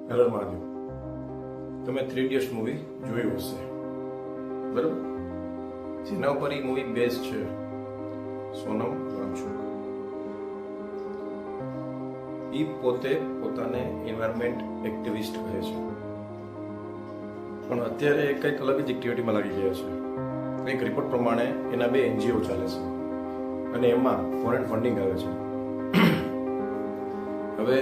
હર મહાદેવ. તમે 3 idiots movie જોયું હશે, બરાબર? જેના ઉપર એ મૂવી બેઝ છે, સોનમ વાંગચુક. એ પોતે પોતાને એન્વાયરમેન્ટ એક્ટિવિસ્ટ કહે છે, પણ અત્યારે કંઈક અલગ જ એક્ટિવિટીમાં લાગી ગયા છે. એક રિપોર્ટ પ્રમાણે એના 2 NGO ચાલે છે અને એમાં ફોરેન ફંડિંગ આવે છે. હવે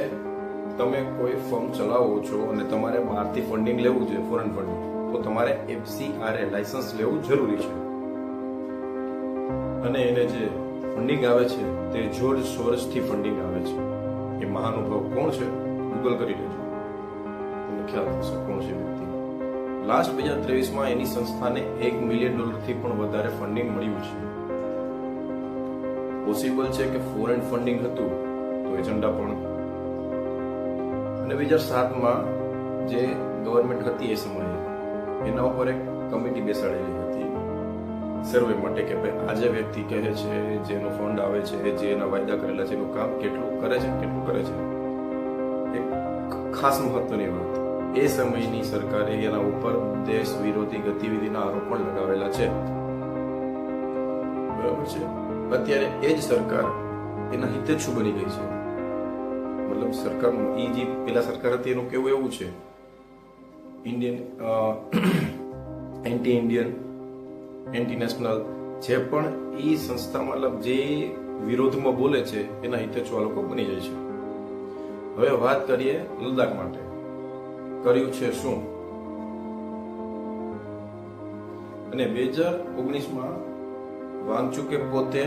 તમે કોઈ ફર્મ ચલાવો છો અને તમારે બહારથી ફંડિંગ લેવું છે, ફોરેન ફંડિંગ, તો તમારે FCRA લાયસન્સ લેવું જરૂરી છે. અને એને જે ફંડિંગ આવે છે તે જોર્જ સોરોસથી ફંડિંગ આવે છે. એ મહાનુભાવ કોણ છે? ગૂગલ કરી લેજો, તમને ખ્યાલ થશે કોણ છે વ્યક્તિ. લાસ્ટ 2023માં એની સંસ્થાને $1 મિલિયન પણ વધારે ફંડિંગ મળ્યું છે. પોસિબલ છે કે ફોરેન ફંડિંગ હતું તો એજન્ડા પણ. અને 2007માં જે ગવર્મેન્ટ હતી એ સમયે એના ઉપર એક કમિટી બેસાડેલી હતી સર્વે માટે કે ભાઈ આ જે વ્યક્તિ કહે છે, જેનો ફંડ આવે છે, જે એના વાયદા કરેલા છે, એનું કામ કેટલું કરે છે. એક ખાસ મહત્વની વાત, એ સમયની સરકારે એના ઉપર દેશ વિરોધી ગતિવિધિના આરોપ પણ લગાવેલા છે, બરાબર છે? અત્યારે એ જ સરકાર એના હિતેચ્છુ બની ગઈ છે. મતલબ સરકાર, એ જે પેલા સરકાર હતી એનું કેવું એવું છે, Indian anti Indian, anti national, જે પણ એ સંસ્થા મતલબ જે વિરોધમાં બોલે છે એના હિતેચ્છુ આ લોકો બની જાય છે. હવે વાત કરીએ લદ્દાખ માટે. કર્યું છે શું? અને 2019માં વાંગચુકે પોતે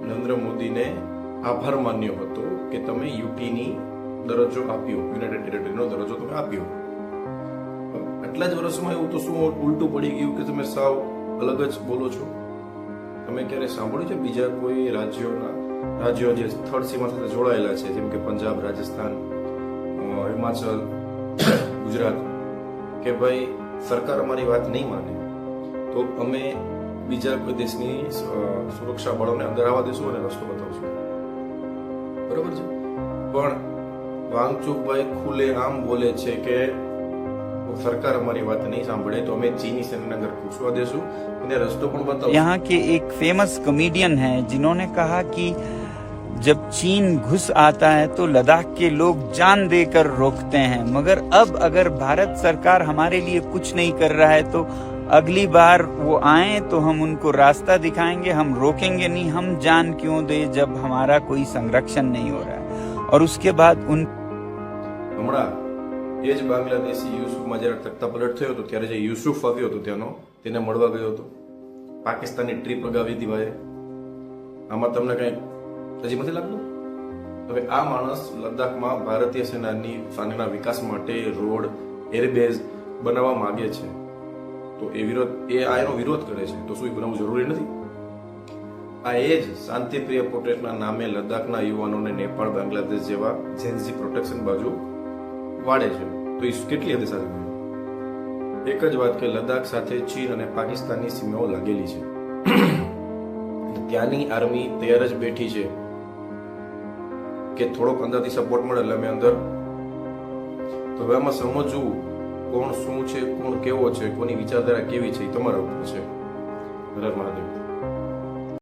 નરેન્દ્ર મોદીને આભાર માન્યો હતો કે તમે યુટીની દરજ્જો આપ્યો, યુનાઇટેડ ટેરેટરીનો દરજ્જો તમે આપ્યો. આટલા જ વર્ષમાં એવું તો શું ઉલટું પડી ગયું કે તમે સાવ અલગ જ બોલો છો? તમે ક્યારે સાંભળ્યું છે બીજા કોઈ રાજ્યો જે થર્ડ સીમા સાથે જોડાયેલા છે, જેમ કે પંજાબ, રાજસ્થાન, હિમાચલ, ગુજરાત, કે ભાઈ સરકાર અમારી વાત નહીં માને તો અમે બીજા કોઈ દેશની સુરક્ષા બળોને અંદર આવવા દેશું અને રસ્તો બતાવશું, બરોબર છે? પણ વાંગચુકભાઈ ખુલ્લે આમ બોલે છે કે सरकार हमारी बात नहीं सांभळे तो हमें चीनी सेना घर घुसवा देशु અને રસ્તો પણ બતાવો. यहाँ के एक फेमस कॉमेडियन हैं जिन्होंने कहा कि जब चीन घुस आता है तो लद्दाख के लोग जान देकर रोकते हैं, मगर अब अगर भारत सरकार हमारे लिए कुछ नहीं कर रहा है तो अगली बार वो आए तो हम उनको रास्ता दिखाएंगे, हम रोकेंगे नहीं, हम जान क्यों दे जब हमारा कोई संरक्षण नहीं हो रहा है. और उसके बाद उन હમણાં એ જ બાંગ્લાદેશી યુસુફમાં જ્યારે તખ્તા પલટ થયો હતો ત્યારે જે યુસુફ આવ્યો હતો ત્યાંનો, તેને મળવા ગયો હતો, પાકિસ્તાનની ટ્રીપ લગાવી હતી ભાઈ. આમાં તમને કઈ હજી નથી લાગતું? હવે આ માણસ લદ્દાખમાં ભારતીય સેનાના વિકાસ માટે રોડ, એરબેઝ બનાવવા માંગે છે, તો એ એનો વિરોધ કરે છે, તો શું એ બનાવવું જરૂરી નથી? આ એ જ શાંતિપ્રિય પ્રોટેસ્ટના નામે લદ્દાખના યુવાનોને નેપાળ, બાંગ્લાદેશ જેવા જેન્ઝી પ્રોટેક્શન બાજુ વાળે છે, તો એ કેટલી હદે સાચું? એક જ વાત કે લદ્દાખ સાથે ચીન અને પાકિસ્તાનની સીમાઓ લાગેલી છે. ત્યાંની આર્મી તૈયાર જ બેઠી છે કે થોડોક અંદરથી સપોર્ટ મળે એટલે અમે અંદર. તો હવે આમાં સમજવું કોણ શું છે, કોણ કેવો છે, કોની વિચારધારા કેવી છે, એ તમારા ઉપર છે. હર મહાદેવ.